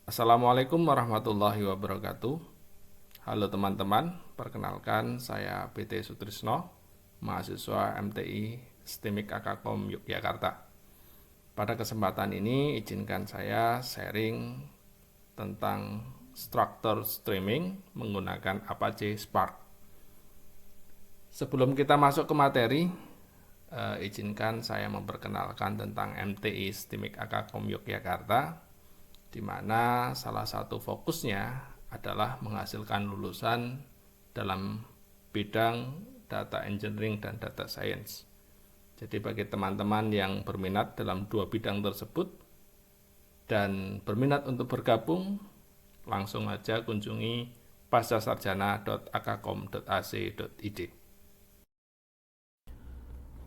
Assalamualaikum warahmatullahi wabarakatuh. Halo teman-teman, perkenalkan saya PT Sutrisno, mahasiswa MTI STIMIK Akakom Yogyakarta. Pada kesempatan ini izinkan saya sharing tentang struktur streaming menggunakan Apache Spark. Sebelum kita masuk ke materi, izinkan saya memperkenalkan tentang MTI STIMIK Akakom Yogyakarta, di mana salah satu fokusnya adalah menghasilkan lulusan dalam bidang data engineering dan data science. Jadi bagi teman-teman yang berminat dalam dua bidang tersebut dan berminat untuk bergabung, langsung aja kunjungi pascasarjana.akakom.ac.id.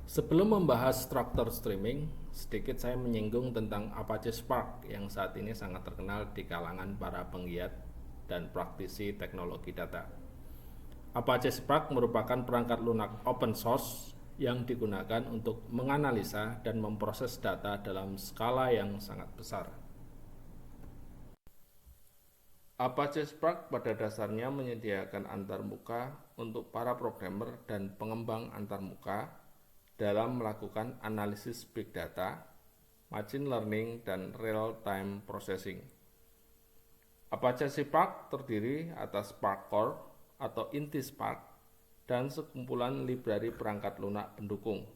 Sebelum membahas struktur streaming, sedikit saya menyinggung tentang Apache Spark yang saat ini sangat terkenal di kalangan para penggiat dan praktisi teknologi data. Apache Spark merupakan perangkat lunak open source yang digunakan untuk menganalisa dan memproses data dalam skala yang sangat besar. Apache Spark pada dasarnya menyediakan antarmuka untuk para programmer dan pengembang antarmuka dalam melakukan analisis big data, machine learning, dan real-time processing. Apache Spark terdiri atas Spark Core atau inti Spark dan sekumpulan library perangkat lunak pendukung.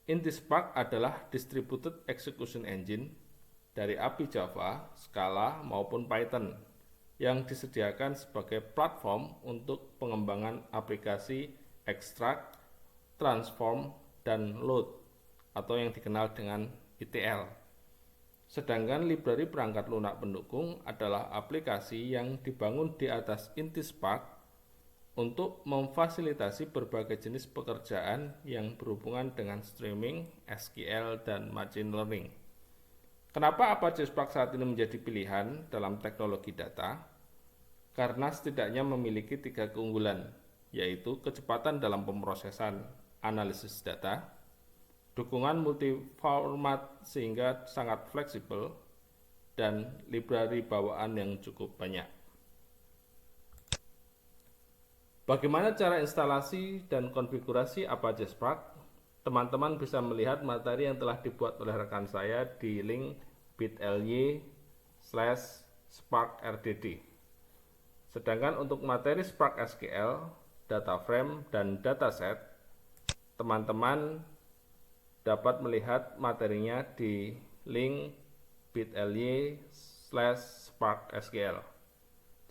Inti Spark adalah Distributed Execution Engine dari API Java, Scala, maupun Python yang disediakan sebagai platform untuk pengembangan aplikasi extract, transform, dan load atau yang dikenal dengan ETL. Sedangkan library perangkat lunak pendukung adalah aplikasi yang dibangun di atas inti Spark untuk memfasilitasi berbagai jenis pekerjaan yang berhubungan dengan streaming, SQL, dan machine learning. Kenapa Apache Spark saat ini menjadi pilihan dalam teknologi data? Karena setidaknya memiliki 3 keunggulan, yaitu kecepatan dalam pemrosesan analisis data, dukungan multi-format sehingga sangat fleksibel, dan library bawaan yang cukup banyak. Bagaimana cara instalasi dan konfigurasi Apache Spark? Teman-teman bisa melihat materi yang telah dibuat oleh rekan saya di link bit.ly/sparkrdd. Sedangkan untuk materi Spark SQL, data frame, dan dataset, teman-teman dapat melihat materinya di link bit.ly/sparksql.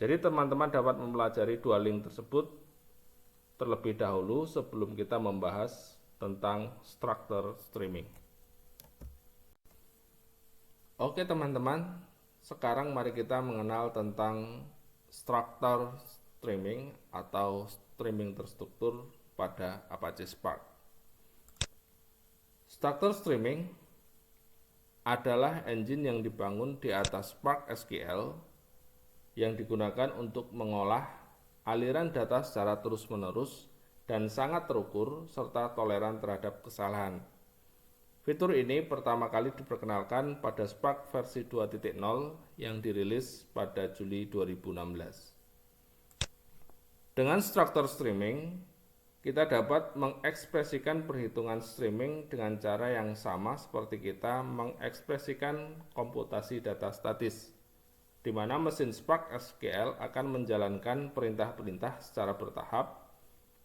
Jadi teman-teman dapat mempelajari dua link tersebut terlebih dahulu sebelum kita membahas tentang struktur streaming. Oke teman-teman, sekarang mari kita mengenal tentang struktur streaming atau streaming terstruktur pada Apache Spark. Struktur streaming adalah engine yang dibangun di atas Spark SQL yang digunakan untuk mengolah aliran data secara terus-menerus dan sangat terukur serta toleran terhadap kesalahan. Fitur ini pertama kali diperkenalkan pada Spark versi 2.0 yang dirilis pada Juli 2016. Dengan struktur streaming, kita dapat mengekspresikan perhitungan streaming dengan cara yang sama seperti kita mengekspresikan komputasi data statis, di mana mesin Spark SQL akan menjalankan perintah-perintah secara bertahap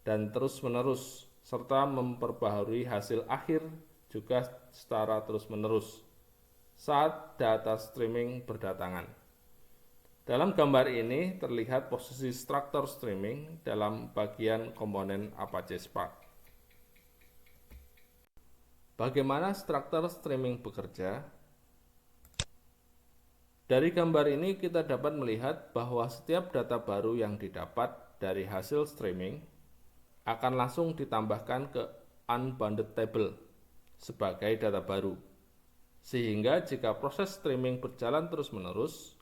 dan terus-menerus, serta memperbaharui hasil akhir juga secara terus-menerus saat data streaming berdatangan. Dalam gambar ini terlihat posisi struktur streaming dalam bagian komponen Apache Spark. Bagaimana struktur streaming bekerja? Dari gambar ini kita dapat melihat bahwa setiap data baru yang didapat dari hasil streaming akan langsung ditambahkan ke unbounded table sebagai data baru. Sehingga jika proses streaming berjalan terus-menerus,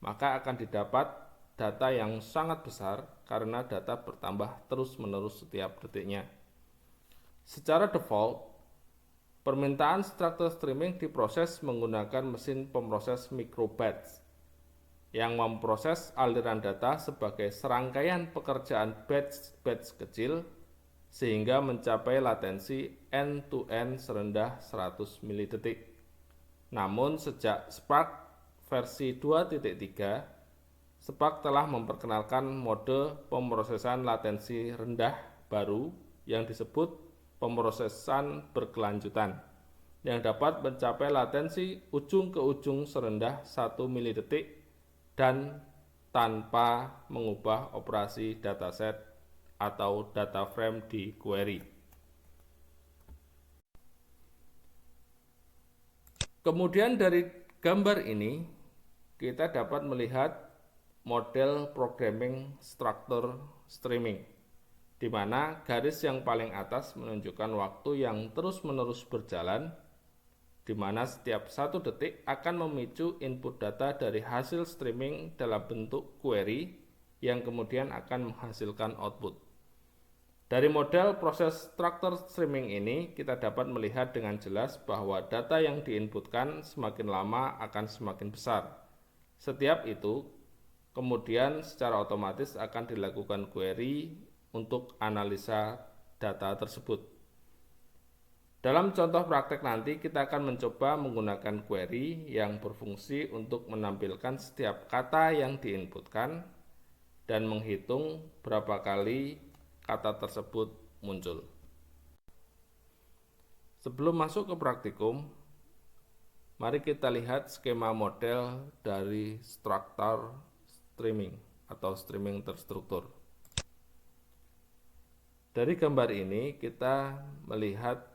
maka akan didapat data yang sangat besar karena data bertambah terus-menerus setiap detiknya. Secara default, permintaan struktur streaming diproses menggunakan mesin pemroses microbatch yang memproses aliran data sebagai serangkaian pekerjaan batch kecil sehingga mencapai latensi end-to-end serendah 100 milidetik. Namun sejak Spark versi 2.3, Spark telah memperkenalkan mode pemrosesan latensi rendah baru yang disebut pemrosesan berkelanjutan, yang dapat mencapai latensi ujung ke ujung serendah 1 milidetik dan tanpa mengubah operasi dataset atau data frame di query. Kemudian dari gambar ini kita dapat melihat model programming struktur streaming, di mana garis yang paling atas menunjukkan waktu yang terus-menerus berjalan, di mana setiap 1 detik akan memicu input data dari hasil streaming dalam bentuk query yang kemudian akan menghasilkan output. Dari model proses struktur streaming ini, kita dapat melihat dengan jelas bahwa data yang diinputkan semakin lama akan semakin besar. Setiap itu, kemudian secara otomatis akan dilakukan query untuk analisa data tersebut. Dalam contoh praktek nanti, kita akan mencoba menggunakan query yang berfungsi untuk menampilkan setiap kata yang diinputkan dan menghitung berapa kali kata tersebut muncul. Sebelum masuk ke praktikum, mari kita lihat skema model dari struktur streaming atau streaming terstruktur. Dari gambar ini kita melihat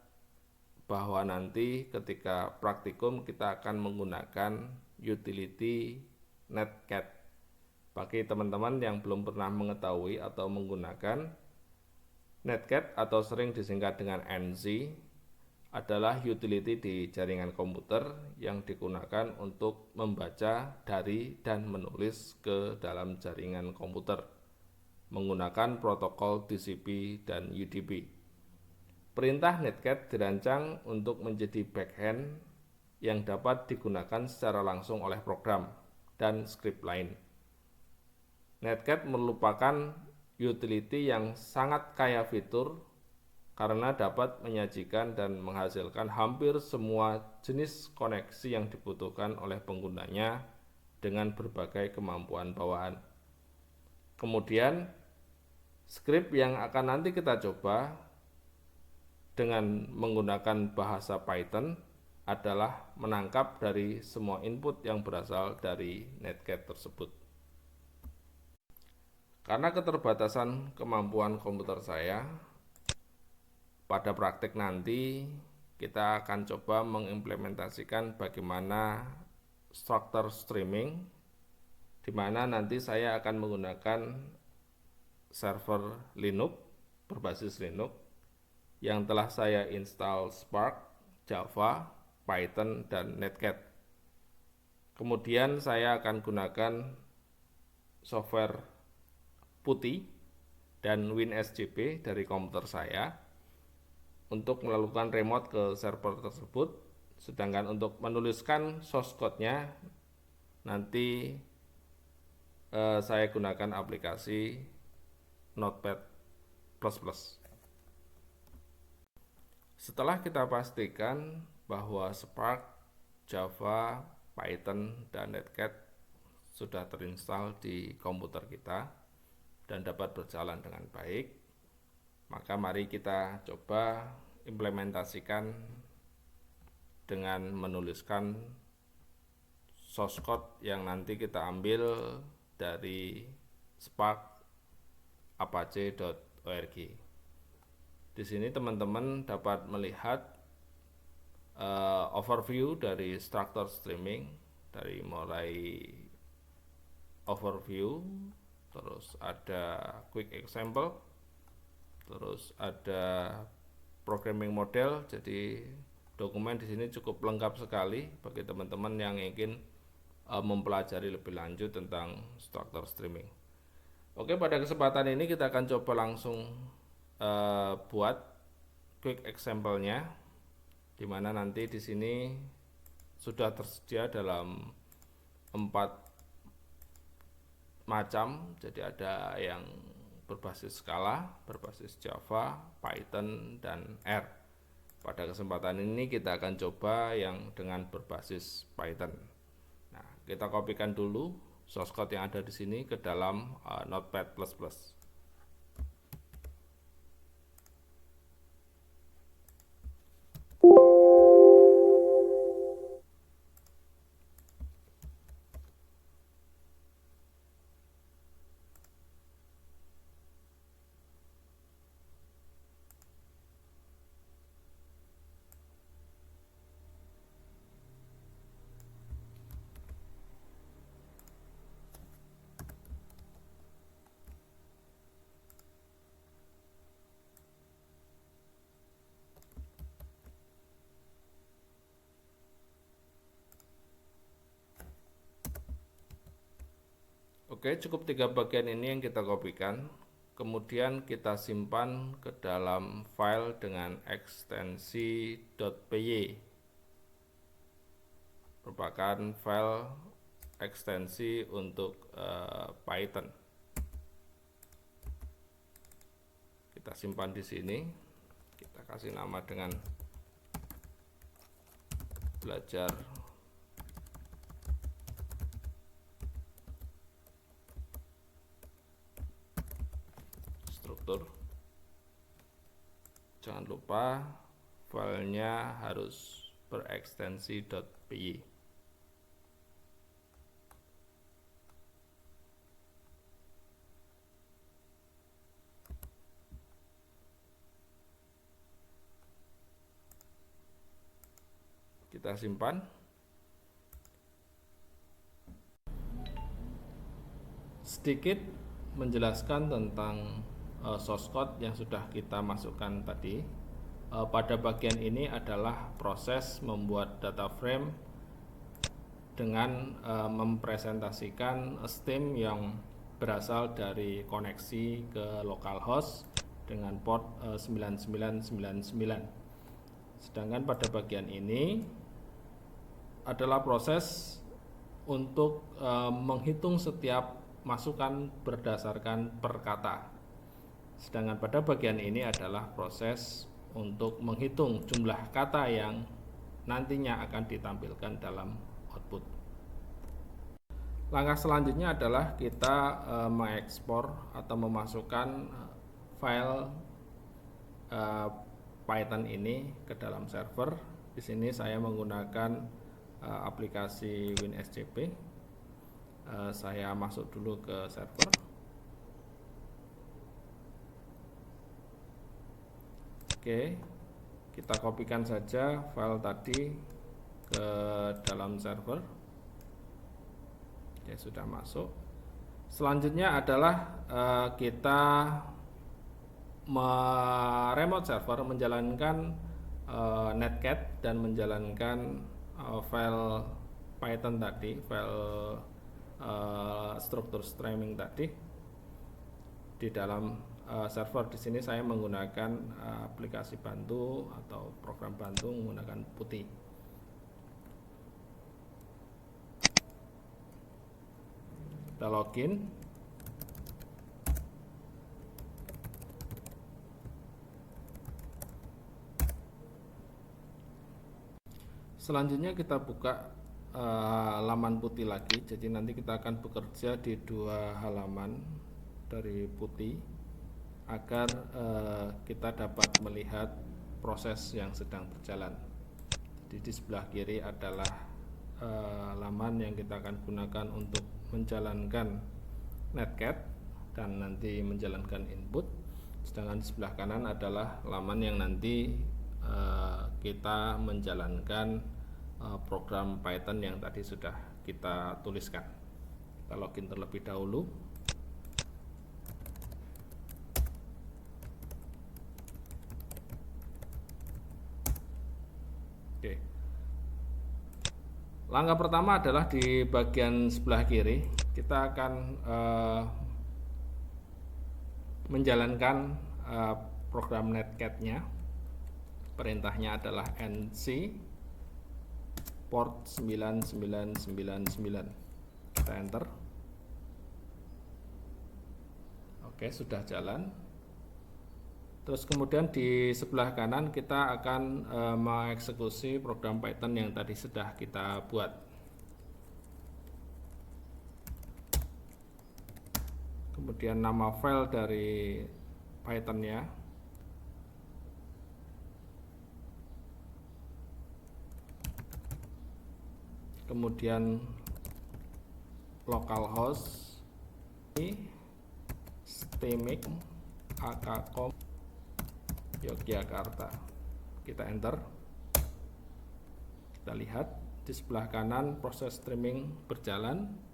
bahwa nanti ketika praktikum kita akan menggunakan utility netcat. Bagi teman-teman yang belum pernah mengetahui atau menggunakan netcat atau sering disingkat dengan NZ, adalah utility di jaringan komputer yang digunakan untuk membaca dari dan menulis ke dalam jaringan komputer menggunakan protokol TCP dan UDP. Perintah netcat dirancang untuk menjadi backend yang dapat digunakan secara langsung oleh program dan skrip lain. Netcat merupakan utility yang sangat kaya fitur karena dapat menyajikan dan menghasilkan hampir semua jenis koneksi yang dibutuhkan oleh penggunanya dengan berbagai kemampuan bawahan. Kemudian, skrip yang akan nanti kita coba dengan menggunakan bahasa Python adalah menangkap dari semua input yang berasal dari netcat tersebut. Karena keterbatasan kemampuan komputer saya, pada praktik nanti kita akan coba mengimplementasikan bagaimana struktur streaming, di mana nanti saya akan menggunakan server Linux berbasis Linux yang telah saya install Spark, Java, Python, dan netcat. Kemudian saya akan gunakan software PuTTY dan WinSCP dari komputer saya untuk melakukan remote ke server tersebut, sedangkan untuk menuliskan source code-nya nanti saya gunakan aplikasi Notepad++. Setelah kita pastikan bahwa Spark, Java, Python, dan netcat sudah terinstall di komputer kita dan dapat berjalan dengan baik, maka mari kita coba implementasikan dengan menuliskan source code yang nanti kita ambil dari Spark apache.org. Di sini teman-teman dapat melihat overview dari struktur streaming, dari mulai overview, terus ada quick example, terus ada programming model. Jadi dokumen di sini cukup lengkap sekali bagi teman-teman yang ingin mempelajari lebih lanjut tentang struktur streaming. Oke, pada kesempatan ini kita akan coba langsung buat quick example-nya, di mana nanti di sini sudah tersedia dalam 4 macam, jadi ada yang berbasis Scala, berbasis Java, Python, dan R. Pada kesempatan ini kita akan coba yang dengan berbasis Python. Nah, kita kopikan dulu source code yang ada di sini ke dalam Notepad++. Oke, cukup 3 bagian ini yang kita kopikan. Kemudian kita simpan ke dalam file dengan ekstensi .py. Merupakan file ekstensi untuk Python. Kita simpan di sini. Kita kasih nama dengan belajar struktur. Jangan lupa filenya harus berekstensi .py. Kita simpan. Sedikit menjelaskan tentang source code yang sudah kita masukkan tadi. Pada bagian ini adalah proses membuat data frame dengan mempresentasikan stream yang berasal dari koneksi ke localhost dengan port 9999. Sedangkan pada bagian ini adalah proses untuk menghitung setiap masukan berdasarkan per kata. Sedangkan pada bagian ini adalah proses untuk menghitung jumlah kata yang nantinya akan ditampilkan dalam output. Langkah selanjutnya adalah kita mengekspor atau memasukkan file Python ini ke dalam server. Di sini saya menggunakan aplikasi WinSCP. Saya masuk dulu ke server. Oke, kita kopikan saja file tadi ke dalam server. Oke, sudah masuk. Selanjutnya adalah kita remote server menjalankan netcat dan menjalankan file Python tadi, file struktur streaming tadi di dalam server. Di sini saya menggunakan aplikasi bantu atau program bantu menggunakan Putih. Kita login. Selanjutnya kita buka halaman Putih lagi. Jadi nanti kita akan bekerja di 2 halaman dari Putih agar kita dapat melihat proses yang sedang berjalan. Jadi di sebelah kiri adalah halaman yang kita akan gunakan untuk menjalankan netcat dan nanti menjalankan input. Sedangkan di sebelah kanan adalah halaman yang nanti kita menjalankan program Python yang tadi sudah kita tuliskan. Kita login terlebih dahulu. Oke. Langkah pertama adalah di bagian sebelah kiri. Kita akan menjalankan program netcat-nya. Perintahnya adalah nc port 9999. Kita enter. Oke, sudah jalan. Terus kemudian di sebelah kanan kita akan mengeksekusi program Python yang tadi sudah kita buat. Kemudian nama file dari Python-nya. Kemudian localhost stming akcom Yogyakarta. Kita enter. Kita lihat di sebelah kanan proses streaming berjalan.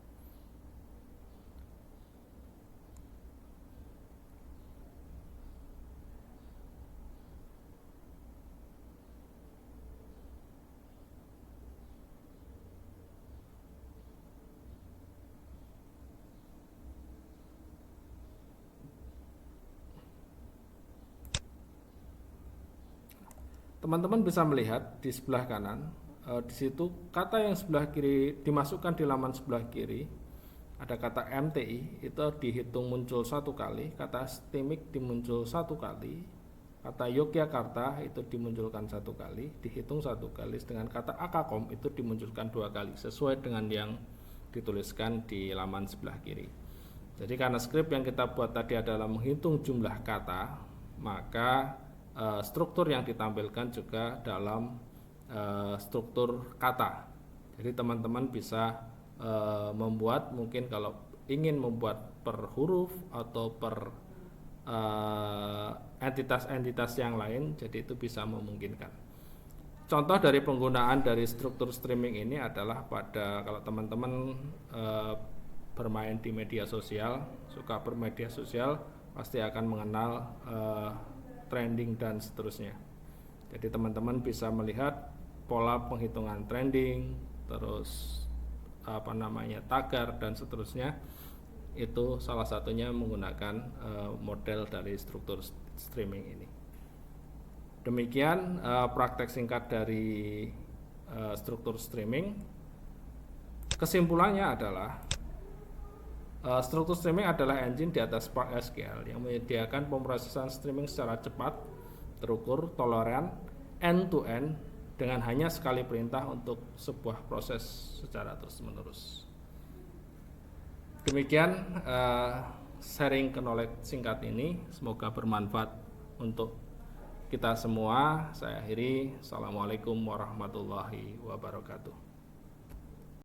Teman-teman bisa melihat di sebelah kanan, di situ kata yang sebelah kiri dimasukkan di laman sebelah kiri, ada kata MTI itu dihitung muncul 1 kali, kata STMIC dimuncul 1 kali, kata Yogyakarta itu dimunculkan 1 kali, dihitung 1 kali, dengan kata akcom itu dimunculkan 2 kali, sesuai dengan yang dituliskan di laman sebelah kiri. Jadi karena script yang kita buat tadi adalah menghitung jumlah kata, maka struktur yang ditampilkan juga dalam struktur kata. Jadi teman-teman bisa membuat, mungkin kalau ingin membuat per huruf atau per entitas-entitas yang lain, jadi itu bisa memungkinkan. Contoh dari penggunaan dari struktur streaming ini adalah pada kalau teman-teman bermain di media sosial, suka bermedia sosial, pasti akan mengenal trending dan seterusnya. Jadi teman-teman bisa melihat pola penghitungan trending, terus tagar dan seterusnya. Itu salah satunya menggunakan model dari struktur streaming ini. Demikian praktek singkat dari struktur streaming. Kesimpulannya adalah struktur streaming adalah engine di atas Spark SQL yang menyediakan pemrosesan streaming secara cepat, terukur, toleran, end-to-end dengan hanya sekali perintah untuk sebuah proses secara terus-menerus. Demikian sharing knowledge singkat ini, semoga bermanfaat untuk kita semua. Saya akhiri. Assalamualaikum warahmatullahi wabarakatuh.